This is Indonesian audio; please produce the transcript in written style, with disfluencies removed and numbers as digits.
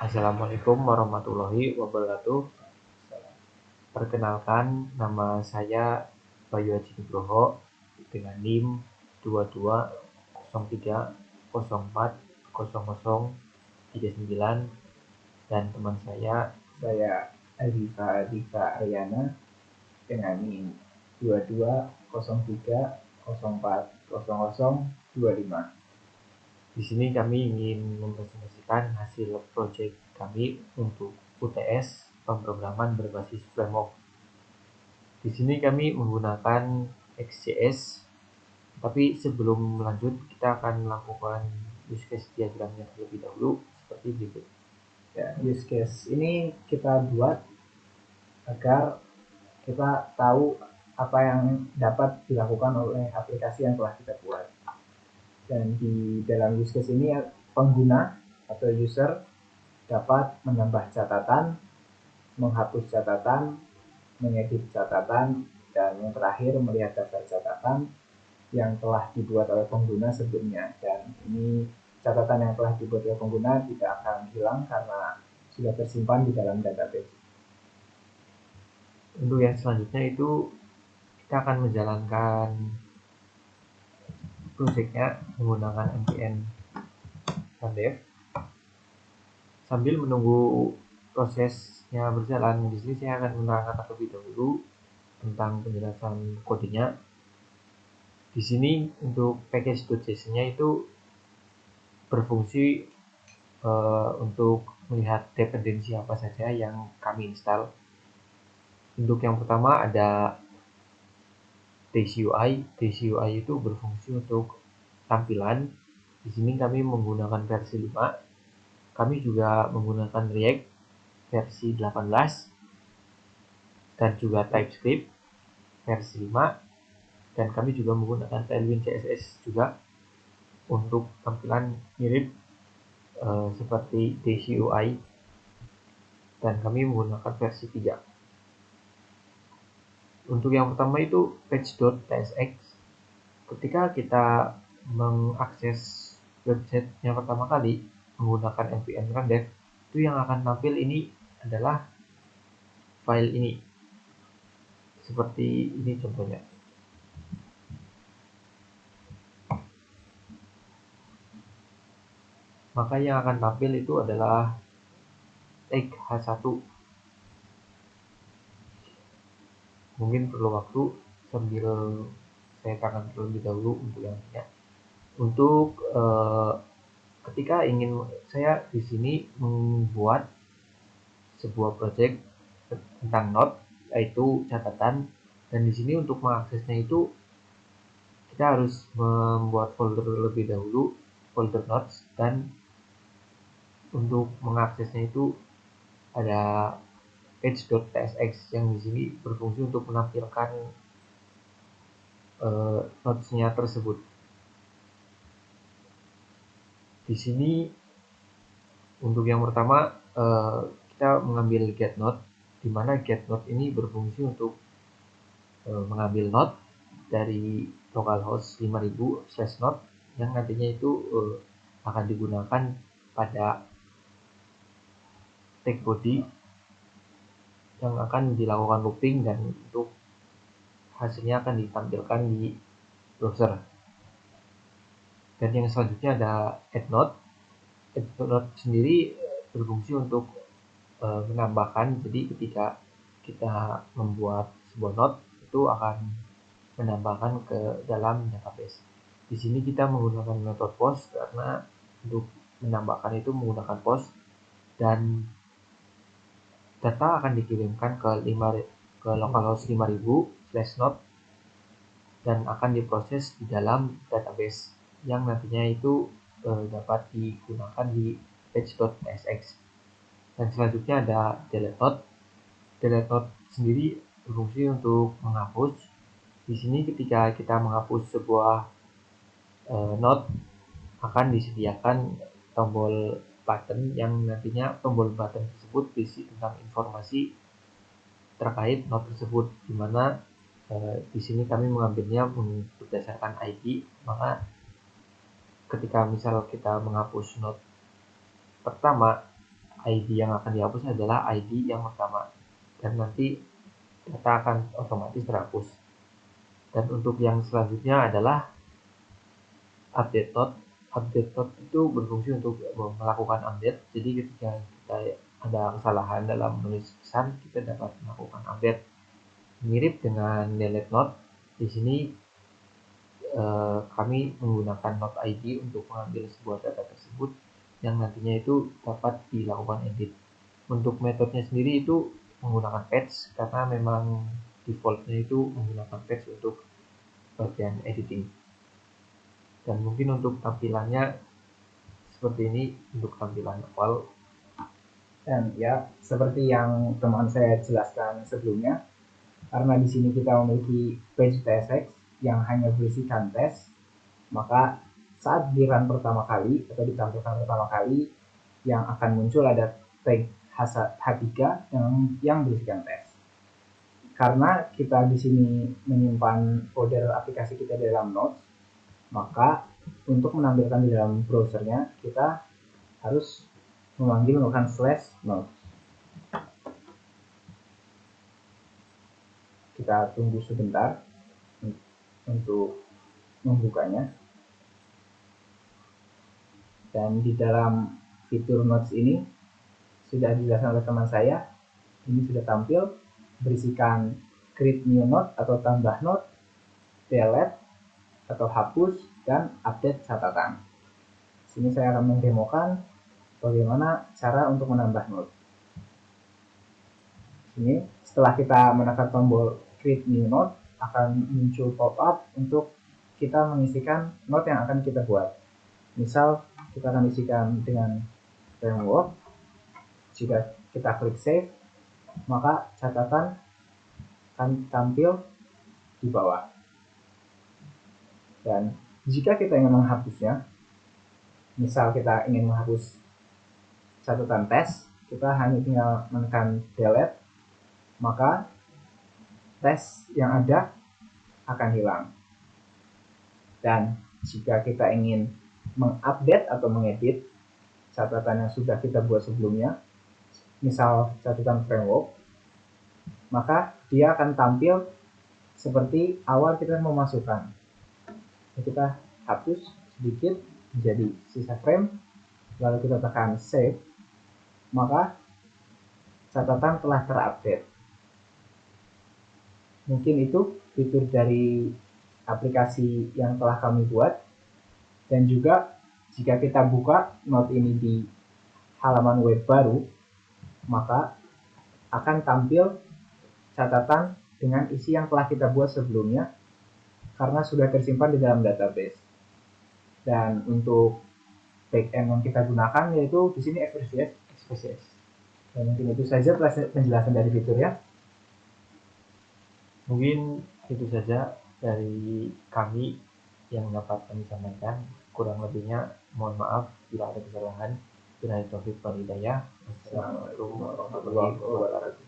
Assalamualaikum warahmatullahi wabarakatuh. Perkenalkan, nama saya Bayu Haji Nugroho dengan NIM 2203040039 dan teman Saya Aldifa Aryana dengan NIM 2203040025. Di sini kami ingin mempresentasikan hasil proyek kami untuk UTS pemrograman berbasis framework. Di sini kami menggunakan XJS. Tapi sebelum lanjut, kita akan melakukan use case diagramnya terlebih dahulu seperti berikut. Ya, use case ini kita buat agar kita tahu apa yang dapat dilakukan oleh aplikasi yang telah kita buat. Dan di dalam use case ini pengguna atau user dapat menambah catatan, menghapus catatan, mengedit catatan, dan yang terakhir melihat daftar catatan yang telah dibuat oleh pengguna sebelumnya. Dan ini catatan yang telah dibuat oleh pengguna tidak akan hilang karena sudah tersimpan di dalam database. Untuk yang selanjutnya itu kita akan menjalankan proyeknya menggunakan npm rundev. Sambil menunggu prosesnya berjalan, di sini saya akan menerangkan terlebih dahulu tentang penjelasan kodenya. Di sini untuk package.json-nya itu berfungsi untuk melihat dependensi apa saja yang kami install. Untuk yang pertama ada DCUI. DCUI itu berfungsi untuk tampilan. Di sini kami menggunakan versi 5. Kami juga menggunakan React versi 18 dan juga TypeScript versi 5, dan kami juga menggunakan Tailwind CSS juga untuk tampilan mirip seperti DCUI, dan kami menggunakan versi 3. Untuk yang pertama itu page.tsx. Ketika kita mengakses website yang pertama kali menggunakan npm rundev, itu yang akan tampil ini adalah file ini. Seperti ini contohnya. Maka yang akan tampil itu adalah tag H1. Mungkin perlu waktu sambil saya tangan terlebih dahulu untuk yang punya. Untuk ketika ingin saya di sini membuat sebuah project tentang Node, yaitu catatan, dan di sini untuk mengaksesnya itu kita harus membuat folder terlebih dahulu, folder nodes, dan untuk mengaksesnya itu ada page.tsx yang di sini berfungsi untuk menampilkan nodes-nya tersebut. Di sini untuk yang pertama kita mengambil get node, di mana get node ini berfungsi untuk mengambil node dari localhost 5000/node yang nantinya itu akan digunakan pada tag body yang akan dilakukan looping, dan untuk hasilnya akan ditampilkan di browser. Dan yang selanjutnya ada add node. Add node sendiri berfungsi untuk menambahkan. Jadi ketika kita membuat sebuah node itu akan menambahkan ke dalam database. Di sini kita menggunakan metode post karena untuk menambahkan itu menggunakan post, dan data akan dikirimkan ke localhost 5000/node dan akan diproses di dalam database yang nantinya itu dapat digunakan di page.tsx. Dan selanjutnya ada delete node. Delete node sendiri berfungsi untuk menghapus. Di sini ketika kita menghapus sebuah node akan disediakan tombol button yang nantinya tombol button tersebut berisi tentang informasi terkait node tersebut, di mana di sini kami mengambilnya berdasarkan ID. Maka ketika misal kita menghapus node pertama ID yang akan dihapus adalah ID yang pertama, dan nanti data akan otomatis terhapus. Dan untuk yang selanjutnya adalah update node. Update node itu berfungsi untuk melakukan update. Jadi ketika kita ada kesalahan dalam menulis pesan, kita dapat melakukan update. Mirip dengan delete node. Di sini kami menggunakan node ID untuk mengambil sebuah data tersebut yang nantinya itu dapat dilakukan edit. Untuk metodenya sendiri itu menggunakan patch, karena memang defaultnya itu menggunakan patch untuk bagian editing. Dan mungkin untuk tampilannya seperti ini untuk tampilan awal. Dan ya, seperti yang teman saya jelaskan sebelumnya, karena di sini kita memiliki page TSX yang hanya berisikan tes, maka saat di run pertama kali atau ditampilkan pertama kali, yang akan muncul ada tag H3 yang berisikan tes. Karena kita di sini menyimpan folder aplikasi kita di dalam Notes, maka untuk menampilkan di dalam browsernya kita harus memanggil menggunakan /notes. Kita tunggu sebentar untuk membukanya. Dan di dalam fitur Notes ini sudah dijelaskan oleh teman saya, ini sudah tampil berisikan create new note atau tambah note, delete atau hapus, dan update catatan. Sini saya akan mendemokan bagaimana cara untuk menambah note. Ini setelah kita menekan tombol create new note, akan muncul pop-up untuk kita mengisikan note yang akan kita buat. Misal kita akan isikan dengan framework. Jika kita klik save, maka catatan akan tampil di bawah. Dan jika kita ingin menghapusnya, misal kita ingin menghapus catatan tes, kita hanya tinggal menekan delete, maka tes yang ada akan hilang. Dan jika kita ingin mengupdate atau mengedit catatan yang sudah kita buat sebelumnya, misal catatan framework, maka dia akan tampil seperti awal kita memasukkan. Kita hapus sedikit menjadi sisa frame, lalu kita tekan save, maka catatan telah terupdate. Mungkin itu fitur dari aplikasi yang telah kami buat. Dan juga jika kita buka note ini di halaman web baru, maka akan tampil catatan dengan isi yang telah kita buat sebelumnya karena sudah tersimpan di dalam database. Dan untuk backend yang kita gunakan yaitu di sini XPCS. Dan mungkin itu saja penjelasan dari fitur ya. Mungkin itu saja dari kami yang dapat kami sampaikan. Kurang lebihnya mohon maaf bila ada kesalahan. Bila Taufik wal hidayah. Wassalamualaikum warahmatullahi wabarakatuh.